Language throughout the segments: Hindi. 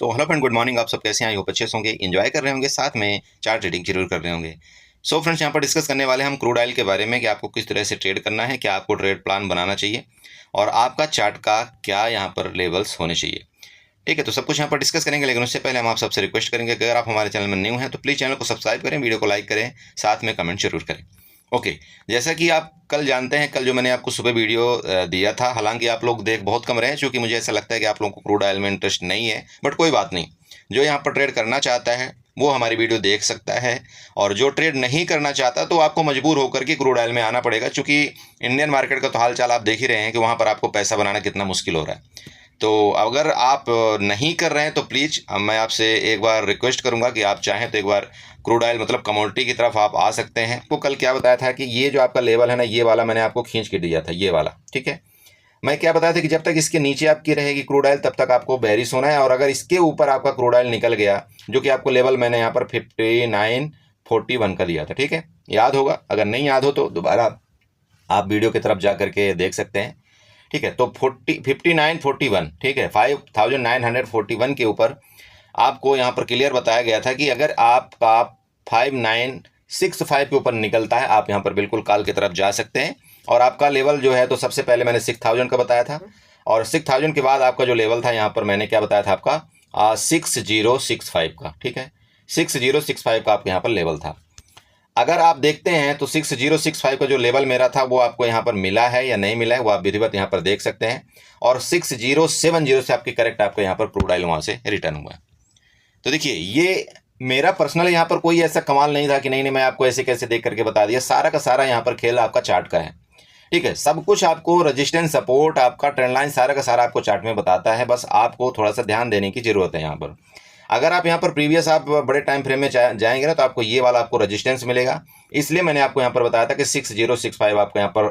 So hello friend, good morning. आप सब कैसे हैं? आई होप अच्छे से होंगे, एंजॉय कर रहे होंगे, साथ में चार्ट ट्रेडिंग जरूर कर रहे होंगे। सो फ्रेंड्स, यहाँ पर डिस्कस करने वाले हैं हम क्रूड ऑयल के बारे में कि आपको किस तरह से ट्रेड करना है, क्या आपको ट्रेड प्लान बनाना चाहिए और आपका चार्ट का क्या यहाँ पर लेवल्स होने चाहिए। ठीक है, तो सब कुछ यहाँ पर डिस्कस करेंगे, लेकिन उससे पहले हम आप सबसे रिक्वेस्ट करेंगे कि अगर आप हमारे चैनल में न्यू हैं तो प्लीज़ चैनल को सब्सक्राइब करें, वीडियो को लाइक करें, साथ में कमेंट जरूर करें। ओके, जैसा कि आप कल जानते हैं, कल जो मैंने आपको सुबह वीडियो दिया था, हालांकि आप लोग देख बहुत कम रहे हैं, क्योंकि मुझे ऐसा लगता है कि आप लोगों को क्रूड ऑयल में इंटरेस्ट नहीं है, बट कोई बात नहीं। जो यहाँ पर ट्रेड करना चाहता है वो हमारी वीडियो देख सकता है, और जो ट्रेड नहीं करना चाहता तो आपको मजबूर होकर के क्रूड ऑयल में आना पड़ेगा, क्योंकि इंडियन मार्केट का तो हाल चाल आप देख ही रहे हैं कि वहाँ पर आपको पैसा बनाना कितना मुश्किल हो रहा है। तो अगर आप नहीं कर रहे हैं तो प्लीज़ मैं आपसे एक बार रिक्वेस्ट करूंगा कि आप चाहें तो एक बार क्रूड ऑयल मतलब कमोडिटी की तरफ आप आ सकते हैं। तो कल क्या बताया था कि ये जो आपका लेवल है ना, ये वाला मैंने आपको खींच के दिया था, ये वाला। ठीक है, मैं क्या बताया था कि जब तक इसके नीचे आपकी रहेगी क्रूड ऑयल तब तक आपको बेरिश होना है, और अगर इसके ऊपर आपका क्रूड ऑयल निकल गया, जो कि आपको लेवल मैंने यहाँ पर 59.41 का दिया था। ठीक है, याद होगा, अगर नहीं याद हो तो दोबारा आप वीडियो की तरफ जा करके देख सकते हैं। ठीक है, तो 59.41, ठीक है, 5941 के ऊपर आपको यहाँ पर क्लियर बताया गया था कि अगर आपका 5965 के ऊपर निकलता है, आप यहाँ पर बिल्कुल कॉल की तरफ जा सकते हैं। और आपका लेवल जो है, तो सबसे पहले मैंने 6000 का बताया था, और 6000 के बाद आपका जो लेवल था यहाँ पर मैंने क्या बताया था आपका 6065 का। ठीक है, 6065 का आपके यहाँ पर लेवल था। अगर आप देखते हैं तो 6065 का जो लेवल मेरा था वो आपको यहाँ पर मिला है या नहीं मिला है, वो आप विधिवत यहाँ पर देख सकते हैं। और 6070 से आपकी करेक्ट आपको यहाँ पर क्रूड ऑयल वहाँ से रिटर्न हुआ है। तो देखिए, ये मेरा पर्सनल यहाँ पर कोई ऐसा कमाल नहीं था कि नहीं नहीं मैं आपको ऐसे कैसे देख करके बता दिया। सारा का सारा यहाँ पर खेल आपका चार्ट का है। ठीक है, सब कुछ आपको रेजिस्टेंस, सपोर्ट, आपका ट्रेंड लाइन, सारा का सारा आपको चार्ट में बताता है। बस आपको थोड़ा सा ध्यान देने की जरूरत है यहाँ पर। अगर आप यहाँ पर प्रीवियस आप बड़े टाइम फ्रेम में जाएंगे ना, तो आपको ये वाला आपको रेजिस्टेंस मिलेगा। इसलिए मैंने आपको यहाँ पर बताया था कि 6065 आपको यहाँ पर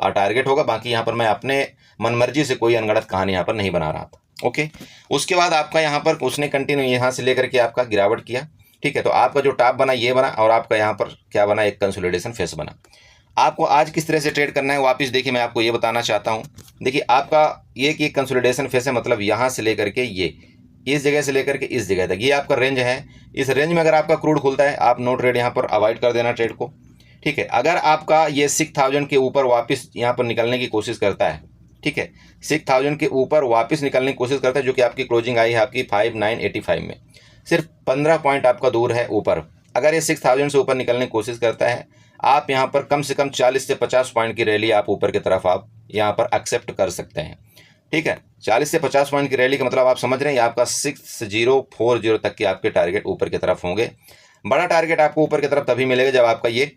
टारगेट होगा। बाकी यहाँ पर मैं अपने मनमर्जी से कोई अनगढ़ंत कहानी यहाँ पर नहीं बना रहा था। ओके, उसके बाद आपका यहाँ पर उसने कंटिन्यू यहाँ से लेकर के आपका गिरावट किया। ठीक है, तो आपका जो टॉप बना ये बना, और आपका यहाँ पर क्या बना, एक कंसोलिडेशन फेस बना। आपको आज किस तरह से ट्रेड करना है वापस देखिए, मैं आपको ये बताना चाहता हूँ। देखिए, आपका ये कि कंसोलिडेशन फेस है, मतलब यहाँ से लेकर के ये इस जगह से लेकर के इस जगह तक ये आपका रेंज है। इस रेंज में अगर आपका क्रूड खुलता है, आप नो ट्रेड यहाँ पर अवॉइड कर देना ट्रेड को। ठीक है, अगर आपका ये 6000 के ऊपर वापस यहाँ पर निकलने की कोशिश करता है, ठीक है, 6000 के ऊपर वापस निकलने की कोशिश करता है, जो कि आपकी क्लोजिंग आई है आपकी 5985 में, सिर्फ 15 पॉइंट आपका दूर है ऊपर। अगर ये 6000 से ऊपर निकलने की कोशिश करता है, आप यहाँ पर कम से कम 40 से 50 पॉइंट की रैली आप ऊपर की तरफ आप यहाँ पर एक्सेप्ट कर सकते हैं। ठीक है, 40 से 50 पॉइंट की रैली का मतलब आप समझ रहे हैं, आपका 6040 तक के आपके टारगेट ऊपर की तरफ होंगे। बड़ा टारगेट आपको ऊपर की तरफ तभी मिलेगा जब आपका ये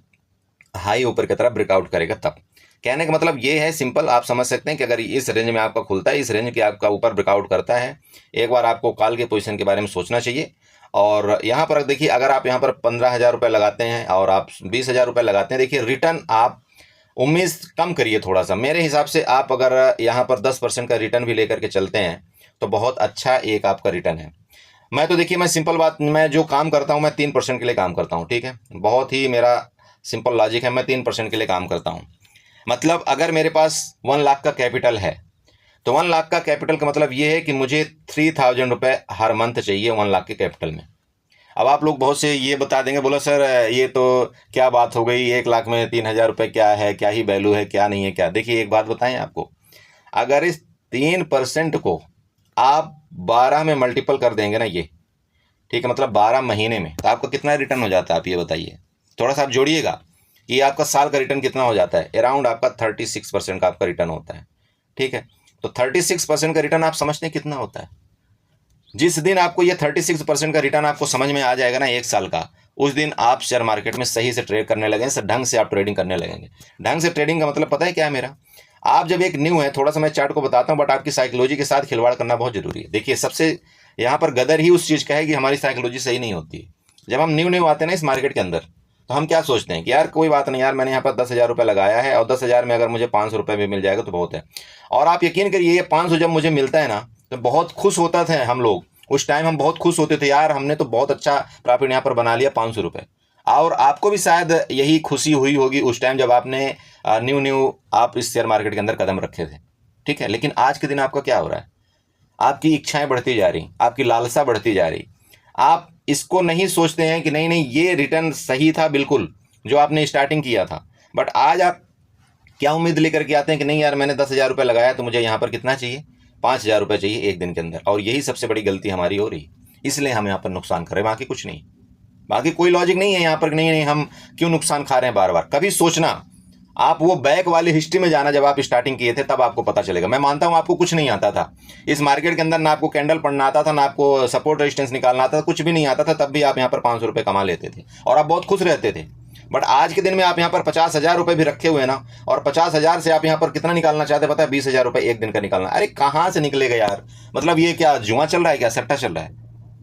हाई ऊपर की तरफ ब्रेकआउट करेगा तब। कहने का मतलब ये है, सिंपल आप समझ सकते हैं कि अगर इस रेंज में आपका खुलता है, इस रेंज के आपका ऊपर ब्रेकआउट करता है, एक बार आपको कॉल के पोजीशन के बारे में सोचना चाहिए। और यहाँ पर देखिए, अगर आप यहाँ पर 15,000 रुपये लगाते हैं और आप 20,000 रुपये लगाते हैं, देखिए रिटर्न आप उम्मीद कम करिए थोड़ा सा। मेरे हिसाब से आप अगर यहाँ पर 10% का रिटर्न भी लेकर के चलते हैं तो बहुत अच्छा एक आपका रिटर्न है। मैं तो देखिए, मैं सिंपल बात, मैं जो काम करता हूँ मैं 3% के लिए काम करता हूँ। ठीक है, बहुत ही मेरा सिंपल लॉजिक है, मैं 3% के लिए काम करता हूँ। मतलब अगर मेरे पास 1 लाख का कैपिटल है, तो 1 लाख का कैपिटल का मतलब ये है कि मुझे 3000 रुपये हर मंथ चाहिए 1 लाख के कैपिटल में। अब आप लोग बहुत से ये बता देंगे, बोला सर ये तो क्या बात हो गई, 1 लाख में 3000 रुपये क्या है, क्या ही वैल्यू है, क्या नहीं है क्या। देखिए, एक बात बताएं आपको, अगर इस 3% को आप 12 में मल्टीपल कर देंगे ना ये, ठीक है, मतलब 12 महीने में, तो आपका कितना रिटर्न हो जाता है आप ये बताइए। थोड़ा सा आप जोड़िएगा कि आपका साल का रिटर्न कितना हो जाता है। अराउंड आपका 36% का आपका रिटर्न होता है। ठीक है, तो 36% का रिटर्न आप समझते हैं कितना होता है। जिस दिन आपको ये 36% का रिटर्न आपको समझ में आ जाएगा ना, 1 साल का, उस दिन आप शेयर मार्केट में सही से ट्रेड करने लगेंगे, ढंग से आप ट्रेडिंग करने लगेंगे। ढंग से ट्रेडिंग का मतलब पता है क्या है मेरा? आप जब एक न्यू है, थोड़ा सा मैं चार्ट को बताता हूँ, बट आपकी साइकोलॉजी के साथ खिलवाड़ करना बहुत जरूरी है। देखिए, सबसे यहाँ पर गदर ही उस चीज़ का है कि हमारी साइकोलॉजी सही नहीं होती है। जब हम न्यू आते हैं ना इस मार्केट के अंदर, तो हम क्या सोचते हैं कि यार कोई बात नहीं यार, मैंने यहाँ पर 10,000 रुपये लगाया है, और 10,000 में अगर मुझे 500 रुपये भी मिल जाएगा तो बहुत है। और आप यकीन करिए, ये 500 जब मुझे मिलता है ना, तो बहुत खुश होता थे हम लोग। उस टाइम हम बहुत खुश होते थे, यार हमने तो बहुत अच्छा प्रॉफिट यहाँ पर बना लिया 500 रुपये। और आपको भी शायद यही खुशी हुई होगी उस टाइम जब आपने न्यू आप इस शेयर मार्केट के अंदर कदम रखे थे। ठीक है, लेकिन आज के दिन आपका क्या हो रहा है? आपकी इच्छाएं बढ़ती जा रही, आपकी लालसा बढ़ती जा रही। आप इसको नहीं सोचते हैं कि नहीं नहीं ये रिटर्न सही था बिल्कुल जो आपने स्टार्टिंग किया था, बट आज आप क्या उम्मीद लेकर के आते हैं कि नहीं यार मैंने 10,000 रुपये लगाया तो मुझे यहाँ पर कितना चाहिए, 5,000 रुपये चाहिए एक दिन के अंदर। और यही सबसे बड़ी गलती हमारी हो रही, इसलिए हम यहाँ पर नुकसान कर रहे हैं, बाकी कुछ नहीं, बाकी कोई लॉजिक नहीं है यहाँ पर। नहीं नहीं हम क्यों नुकसान खा रहे हैं बार बार, कभी सोचना। आप वो बैक वाली हिस्ट्री में जाना, जब आप स्टार्टिंग किए थे तब आपको पता चलेगा। मैं मानता हूं आपको कुछ नहीं आता था इस मार्केट के अंदर, ना आपको कैंडल पढ़ना आता था, ना आपको सपोर्ट रेजिस्टेंस निकालना आता था, कुछ भी नहीं आता था, तब भी आप यहाँ पर 500 रुपये कमा लेते थे और आप बहुत खुश रहते थे। बट आज के दिन में आप यहाँ पर 50,000 रुपये भी रखे हुए हैं ना, और 50,000 से आप यहाँ पर कितना निकालना चाहते हैं पता है, 20,000 रुपये एक दिन का निकालना। अरे कहाँ से निकलेगा यार, मतलब ये क्या जुआ चल रहा है क्या, सट्टा चल रहा है?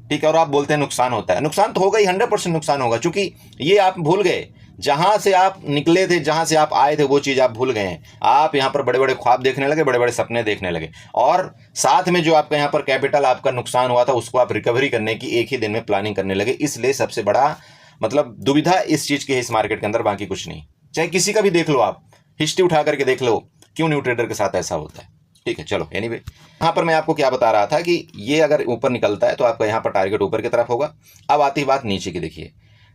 ठीक है, और आप बोलते हैं नुकसान होता है। नुकसान तो होगा ही, 100% नुकसान होगा, क्योंकि ये आप भूल गए जहां से आप निकले थे, जहां से आप आए थे, वो चीज़ आप भूल गए हैं। आप यहाँ पर बड़े बड़े ख्वाब देखने लगे, बड़े बड़े सपने देखने लगे, और साथ में जो आपका यहाँ पर कैपिटल आपका नुकसान हुआ था उसको आप रिकवरी करने की एक ही दिन में प्लानिंग करने लगे। इसलिए सबसे बड़ा मतलब दुविधा इस चीज़ की है इस मार्केट के अंदर, बाकी कुछ नहीं। चाहे किसी का भी देख लो, आप हिस्ट्री उठा करके देख लो, क्यों न्यू ट्रेडर के साथ ऐसा होता है। ठीक है, चलो एनीवे, यहाँ पर मैं आपको क्या बता रहा था कि ये अगर ऊपर निकलता है तो आपका यहाँ पर टारगेट ऊपर की तरफ होगा। अब आती बात नीचे की, देखिए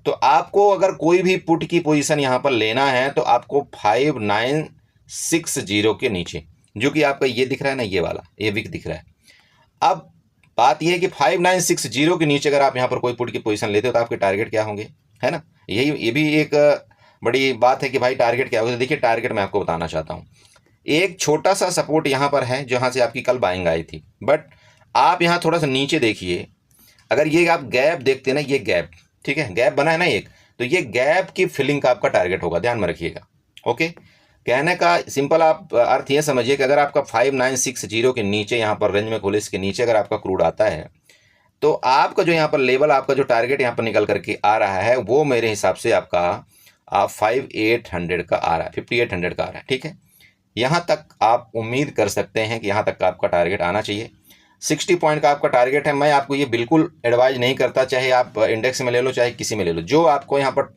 तो आपको अगर कोई भी पुट की पोजीशन यहाँ पर लेना है तो आपको 5960 के नीचे, जो कि आपका ये दिख रहा है ना, ये वाला ये विक दिख रहा है। अब बात यह है कि 5960 के नीचे अगर आप यहाँ पर कोई पुट की पोजीशन लेते हो तो आपके टारगेट क्या होंगे, है ना। ये भी एक बड़ी बात है कि भाई टारगेट क्या होगा। देखिए टारगेट मैं आपको बताना चाहता हूँ, एक छोटा सा सपोर्ट यहाँ पर है जहाँ से आपकी कल बाइंग आई थी, बट आप यहाँ थोड़ा सा नीचे देखिए, अगर ये आप गैप देखते हैं ना, ये गैप, ठीक है, गैप बना है ना एक, तो ये गैप की फिलिंग का आपका टारगेट होगा, ध्यान में रखिएगा। ओके, कहने का सिंपल आप अर्थ ये समझिए कि अगर आपका 5960 के नीचे यहाँ पर रेंज में खोले, इसके नीचे अगर आपका क्रूड आता है तो आपका जो यहाँ पर लेवल, आपका जो टारगेट यहाँ पर निकल करके आ रहा है वो मेरे हिसाब से आपका 5800 का आ रहा है, 5800 का आ रहा है। ठीक है, यहाँ तक आप उम्मीद कर सकते हैं कि यहाँ तक का आपका टारगेट आना चाहिए। 60 पॉइंट का आपका टारगेट है। मैं आपको ये बिल्कुल एडवाइज नहीं करता, चाहे आप इंडेक्स में ले लो चाहे किसी में ले लो, जो आपको यहाँ पर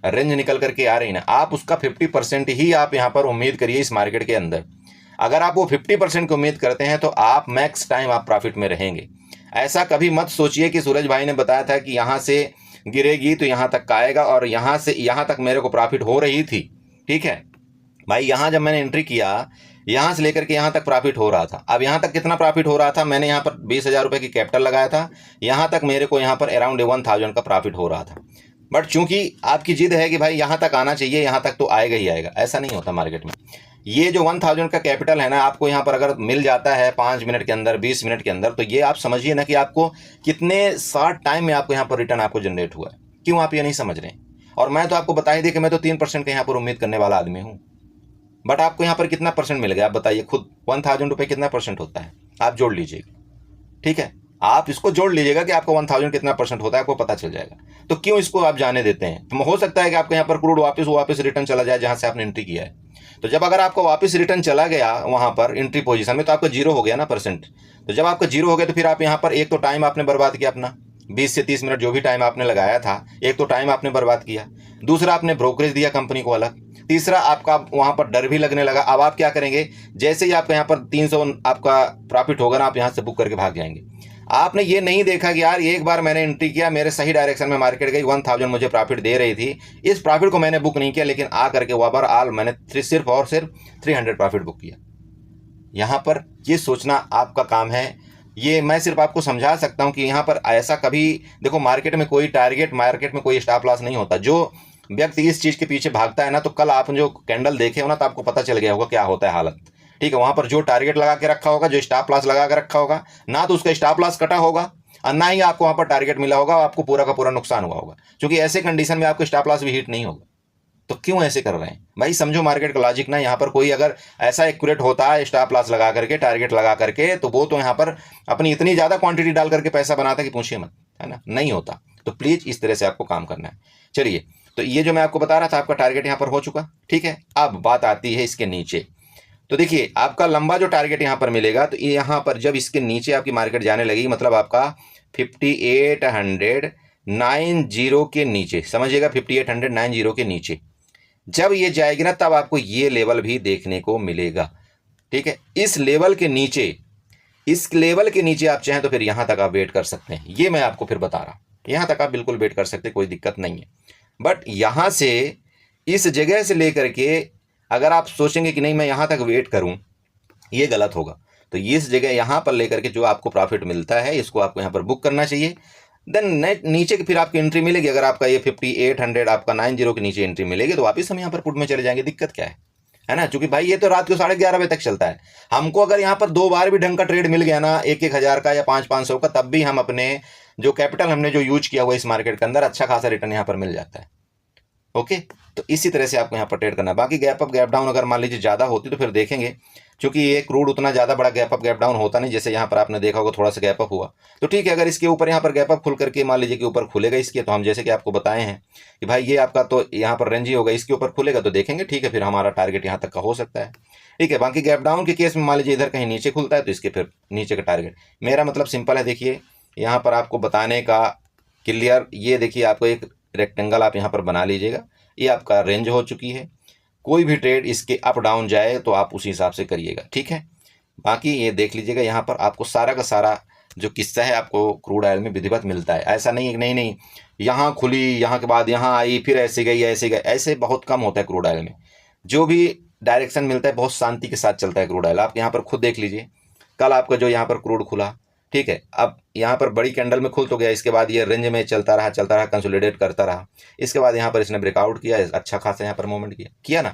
रेंज निकल करके आ रही ना, आप उसका 50% ही आप यहाँ पर उम्मीद करिए इस मार्केट के अंदर। अगर आप वो 50% की उम्मीद करते हैं तो आप मैक्स टाइम आप प्रॉफिट में रहेंगे। ऐसा कभी मत सोचिए कि सूरज भाई ने बताया था कि यहाँ से गिरेगी तो यहाँ तक का आएगा और यहाँ से यहाँ तक मेरे को प्रॉफिट हो रही थी। ठीक है भाई, यहाँ जब मैंने एंट्री किया, यहाँ से लेकर के यहाँ तक प्रॉफिट हो रहा था। अब यहाँ तक कितना प्रॉफिट हो रहा था, मैंने यहाँ पर 20,000 रुपये की कैपिटल लगाया था, यहाँ तक मेरे को यहाँ पर अराउंड 1,000 का प्रॉफिट हो रहा था। बट चूंकि आपकी जिद है कि भाई यहाँ तक आना चाहिए, यहाँ तक तो आएगा ही आएगा, ऐसा नहीं होता मार्केट में। ये जो 1,000 का कैपिटल है ना, आपको यहाँ पर अगर मिल जाता है 5 मिनट के अंदर, 20 मिनट के अंदर, तो ये आप समझिए ना कि आपको कितने शॉर्ट टाइम में आपको यहाँ पर रिटर्न आपको जनरेट हुआ है। क्यों आप ये नहीं समझ रहे? और मैं तो आपको बता ही दी कि मैं तो 3% का यहाँ पर उम्मीद करने वाला आदमी हूँ, बट आपको यहाँ पर कितना परसेंट मिल गया आप बताइए खुद। 1,000 रुपये कितना परसेंट होता है, आप जोड़ लीजिएगा। ठीक है, आप इसको जोड़ लीजिएगा कि आपको 1,000 कितना परसेंट होता है, आपको पता चल जाएगा। तो क्यों इसको आप जाने देते हैं? तो हो सकता है कि आपको यहाँ पर क्रूड वापस रिटर्न चला जाए जहाँ से आपने एंट्री किया है। तो जब अगर आपको वापस रिटर्न चला गया वहाँ पर एंट्री पोजीशन में, तो आपका जीरो हो गया ना परसेंट। तो जब आपका जीरो हो गया तो फिर आप यहाँ पर एक तो टाइम आपने बर्बाद किया अपना, 20 से 30 मिनट जो भी टाइम आपने लगाया था, एक तो टाइम आपने बर्बाद किया, दूसरा आपने ब्रोकरेज दिया कंपनी को अलग, तीसरा आपका वहाँ पर डर भी लगने लगा। अब आप क्या करेंगे, जैसे ही आपका यहाँ पर 300 आपका प्रॉफिट होगा ना, आप यहाँ से बुक करके भाग जाएंगे। आपने ये नहीं देखा कि यार एक बार मैंने एंट्री किया, मेरे सही डायरेक्शन में मार्केट गई, 1,000 मुझे प्रॉफिट दे रही थी, इस प्रॉफिट को मैंने बुक नहीं किया, लेकिन आ करके ओवरऑल मैंने सिर्फ और सिर्फ 300 प्रॉफिट बुक किया। यहाँ पर ये सोचना आपका काम है। ये मैं सिर्फ आपको समझा सकता हूँ कि यहाँ पर ऐसा कभी देखो, मार्केट में कोई टारगेट, मार्केट में कोई स्टॉप लॉस नहीं होता। जो व्यक्ति इस चीज़ के पीछे भागता है ना, तो कल आप जो कैंडल देखे हो ना, तो आपको पता चल गया होगा क्या होता है हालत। ठीक है, वहां पर जो टारगेट लगा के रखा होगा, जो स्टॉप लॉस लगा के रखा होगा ना, तो उसका स्टॉप लॉस कटा होगा और ना ही आपको वहां पर टारगेट मिला होगा, आपको पूरा का पूरा नुकसान हुआ होगा, क्योंकि ऐसे कंडीशन में आपको स्टॉप लॉस भी हिट नहीं होगा। तो क्यों ऐसे कर रहे हैं भाई? समझो मार्केट का लॉजिक ना। यहाँ पर कोई अगर ऐसा एक्यूरेट होता है स्टॉप लॉस लगा करके, टारगेट लगा करके, तो वो तो यहाँ पर अपनी इतनी ज्यादा क्वांटिटी डाल करके पैसा बनाता है कि पूछिए मत, है ना, नहीं होता। तो प्लीज इस तरह से आपको काम करना है। चलिए, तो ये जो मैं आपको बता रहा था, आपका टारगेट यहाँ पर हो चुका। ठीक है, अब बात आती है इसके नीचे। तो देखिए, आपका लंबा जो टारगेट यहाँ पर मिलेगा, तो यहाँ पर जब इसके नीचे आपकी मार्केट जाने लगेगी, मतलब आपका 5890 के नीचे, समझिएगा 5890 के नीचे जब ये जाएगी ना, तब आपको ये लेवल भी देखने को मिलेगा। ठीक है, इस लेवल के नीचे इस लेवल के नीचे आप चाहें तो फिर यहाँ तक आप वेट कर सकते हैं। ये मैं आपको फिर बता रहा हूँ, यहाँ तक आप बिल्कुल वेट कर सकते हैं, कोई दिक्कत नहीं है। बट यहाँ से इस जगह से लेकर के अगर आप सोचेंगे कि नहीं मैं यहाँ तक वेट करूँ, ये गलत होगा। तो इस जगह यहाँ पर लेकर के जो आपको प्रॉफिट मिलता है इसको आपको यहाँ पर बुक करना चाहिए। देन नीचे की फिर आपकी एंट्री मिलेगी। अगर आपका ये 5800 आपका 90 के नीचे एंट्री मिलेगी तो वापस हम यहाँ पर पुट में चले जाएंगे, दिक्कत क्या है ना। क्योंकि भाई ये तो रात को 11:30 बजे तक चलता है। हमको अगर यहाँ पर 2 बार भी ढंग का ट्रेड मिल गया ना 1-1000 का या 500-500 का, तब भी हम अपने जो कैपिटल हमने जो यूज किया हुआ इस मार्केट के अंदर अच्छा खासा रिटर्न यहाँ पर मिल जाता है। ओके, तो इसी तरह से आपको यहाँ पर ट्रेड करना है। बाकी गैप अप गैप डाउन अगर मान लीजिए ज़्यादा होती तो फिर देखेंगे, क्योंकि ये क्रूड उतना ज़्यादा बड़ा गैप अप गैप डाउन होता नहीं। जैसे यहाँ पर आपने देखा होगा थोड़ा सा गैप अप हुआ तो ठीक है। अगर इसके ऊपर यहाँ पर गैप अप खुल करके मान लीजिए कि ऊपर खुलेगा इसके, तो हम जैसे कि आपको बताए हैं कि भाई ये आपका तो यहाँ पर रेंज ही होगा, इसके ऊपर खुलेगा तो देखेंगे ठीक है, फिर हमारा टारगेट यहाँ तक का हो सकता है। ठीक है, बाकी गैप डाउन के केस में मान लीजिए इधर कहीं नीचे खुलता है तो इसके फिर नीचे का टारगेट। मेरा मतलब सिंपल है, देखिए यहाँ पर आपको बताने का क्लियर, ये देखिए आपको एक रेक्टेंगल आप यहाँ पर बना लीजिएगा, ये आपका रेंज हो चुकी है। कोई भी ट्रेड इसके अप डाउन जाए तो आप उसी हिसाब से करिएगा, ठीक है। बाकी ये देख लीजिएगा यहाँ पर आपको सारा का सारा जो किस्सा है आपको क्रूड ऑयल में विधिवत मिलता है। ऐसा नहीं है कि नहीं यहाँ खुली, यहाँ के बाद यहाँ आई, फिर ऐसे गई, ऐसे बहुत कम होता है क्रूड ऑयल में। जो भी डायरेक्शन मिलता है बहुत शांति के साथ चलता है क्रूड ऑयल। आप यहाँ पर खुद देख लीजिए, कल आपका जो यहाँ पर क्रूड खुला, ठीक है, अब यहाँ पर बड़ी कैंडल में खुल तो गया, इसके बाद ये रेंज में चलता रहा, कंसोलिडेट करता रहा। इसके बाद यहाँ पर इसने ब्रेकआउट किया, अच्छा खासा यहाँ पर मूवमेंट किया ना।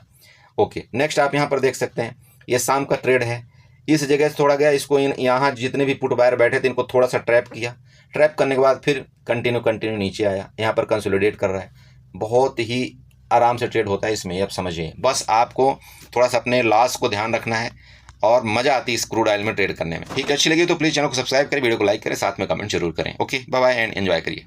ओके, नेक्स्ट आप यहाँ पर देख सकते हैं ये शाम का ट्रेड है। इस जगह से थोड़ा गया, इसको यहाँ जितने भी पुट बायर बैठे थे इनको थोड़ा सा ट्रैप किया। ट्रैप करने के बाद फिर कंटिन्यू नीचे आया, यहाँ पर कंसोलिडेट कर रहा है। बहुत ही आराम से ट्रेड होता है इसमें, अब समझिए। बस आपको थोड़ा सा अपने लॉस को ध्यान रखना है और मज़ा आती है इस क्रूड ऑयल में ट्रेड करने में। ठीक है, अच्छी लगी तो प्लीज़ चैनल को सब्सक्राइब करें, वीडियो को लाइक करें, साथ में कमेंट जरूर करें। Okay, bye bye and enjoy करिए।